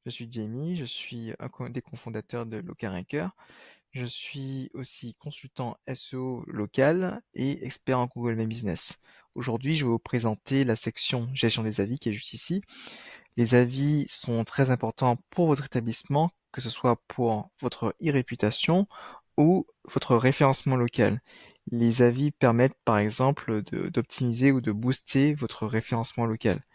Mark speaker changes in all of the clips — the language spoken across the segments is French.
Speaker 1: Je suis Jamie, je suis un des cofondateurs de Local. Je suis aussi consultant SEO local et expert en Google My Business. Aujourd'hui, je vais vous présenter la section gestion des avis qui est juste ici. Les avis sont très importants pour votre établissement, que ce soit pour votre e-réputation ou votre référencement local. Les avis permettent par exemple d'optimiser ou de booster votre référencement local.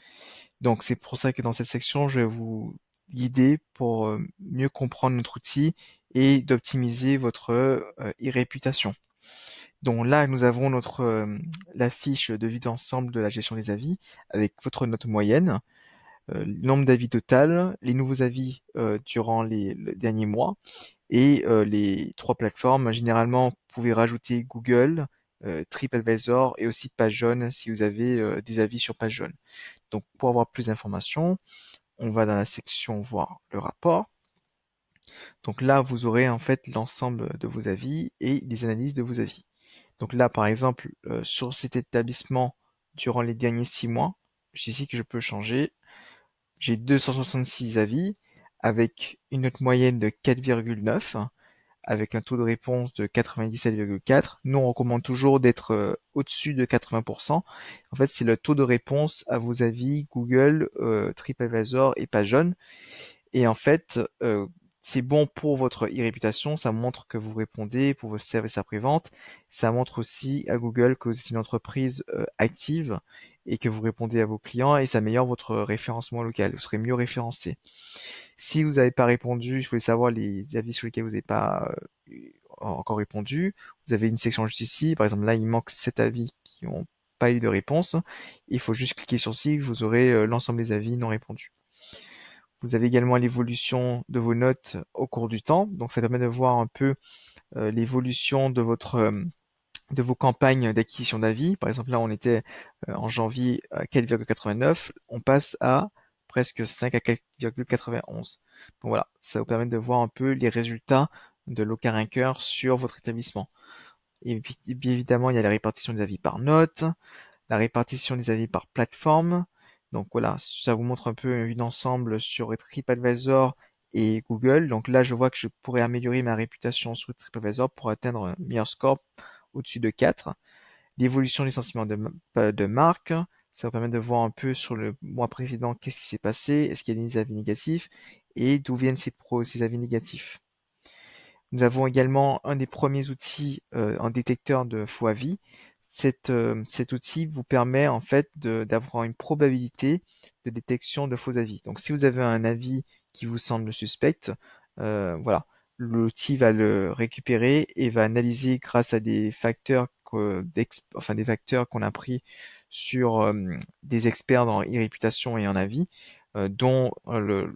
Speaker 1: Donc c'est pour ça que dans cette section, je vais vous guider pour mieux comprendre notre outil et d'optimiser votre e-réputation. Donc là, nous avons la fiche de vue d'ensemble de la gestion des avis avec votre note moyenne, le nombre d'avis total, les nouveaux avis durant le dernier mois et les trois plateformes. Généralement, vous pouvez rajouter Google, TripAdvisor et aussi Page Jaune si vous avez des avis sur Page Jaune. Donc pour avoir plus d'informations, on va dans la section voir le rapport. Donc là, vous aurez en fait l'ensemble de vos avis et les analyses de vos avis. Donc là, par exemple, sur cet établissement, durant les derniers 6 mois, c'est ici que je peux changer. J'ai 266 avis avec une note moyenne de 4,9, avec un taux de réponse de 97,4. Nous, on recommande toujours d'être au-dessus de 80%. En fait, c'est le taux de réponse à vos avis Google, TripAdvisor et PageJaunes. Et en fait, c'est bon pour votre e-réputation, ça montre que vous répondez pour vos services après-vente. Ça montre aussi à Google que vous êtes une entreprise active et que vous répondez à vos clients et ça améliore votre référencement local. Vous serez mieux référencé. Si vous n'avez pas répondu, je voulais savoir les avis sur lesquels vous n'avez pas encore répondu. Vous avez une section juste ici. Par exemple, là, il manque 7 avis qui n'ont pas eu de réponse. Il faut juste cliquer sur ci, vous aurez l'ensemble des avis non répondus. Vous avez également l'évolution de vos notes au cours du temps. Donc, ça permet de voir un peu l'évolution de vos campagnes d'acquisition d'avis. Par exemple, là, on était en janvier à 4,89. On passe à presque 5 à 4,91. Donc voilà, ça vous permet de voir un peu les résultats de l'Ocarinqueur sur votre établissement. Et bien évidemment, il y a la répartition des avis par note, la répartition des avis par plateforme. Donc voilà, ça vous montre un peu une vue d'ensemble sur TripAdvisor et Google. Donc là, je vois que je pourrais améliorer ma réputation sur TripAdvisor pour atteindre un meilleur score au-dessus de 4. L'évolution des sentiments de marque, ça vous permet de voir un peu sur le mois précédent qu'est-ce qui s'est passé, est-ce qu'il y a des avis négatifs et d'où viennent ces avis négatifs. Nous avons également un des premiers outils, un détecteur de faux avis. Cet outil vous permet en fait d'avoir une probabilité de détection de faux avis. Donc si vous avez un avis qui vous semble suspect, voilà, l'outil va le récupérer et va analyser grâce à des facteurs des facteurs qu'on a pris sur des experts dans e-réputation et en avis, dont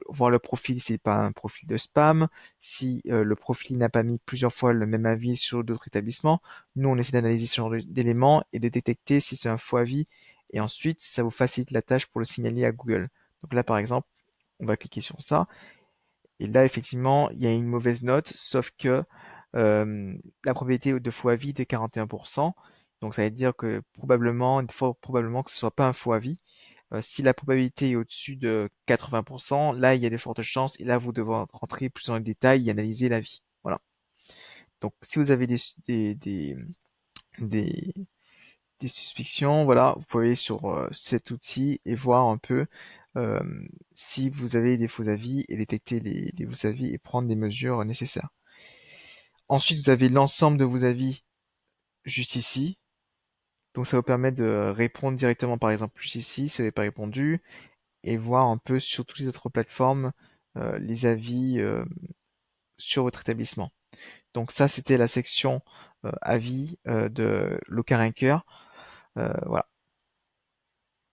Speaker 1: voir le profil, c'est pas un profil de spam, si le profil n'a pas mis plusieurs fois le même avis sur d'autres établissements. Nous, on essaie d'analyser ce genre d'éléments et de détecter si c'est un faux avis. Et ensuite, ça vous facilite la tâche pour le signaler à Google. Donc là, par exemple, on va cliquer sur ça. Et là, effectivement, il y a une mauvaise note, sauf que euh, la probabilité de faux avis est de 41%. Donc ça veut dire que probablement, il faut probablement que ce soit pas un faux avis. Si la probabilité est au-dessus de 80%, là, il y a de fortes chances et là, vous devez rentrer plus dans le détail et analyser l'avis. Voilà. Donc, si vous avez des, des suspicions, voilà, vous pouvez aller sur cet outil et voir un peu euh, si vous avez des faux avis et détecter les faux avis et prendre des mesures nécessaires. Ensuite, vous avez l'ensemble de vos avis juste ici. Donc, ça vous permet de répondre directement, par exemple, juste ici, si vous n'avez pas répondu, et voir un peu sur toutes les autres plateformes les avis sur votre établissement. Donc ça, c'était la section avis de Locarinqueur. Voilà.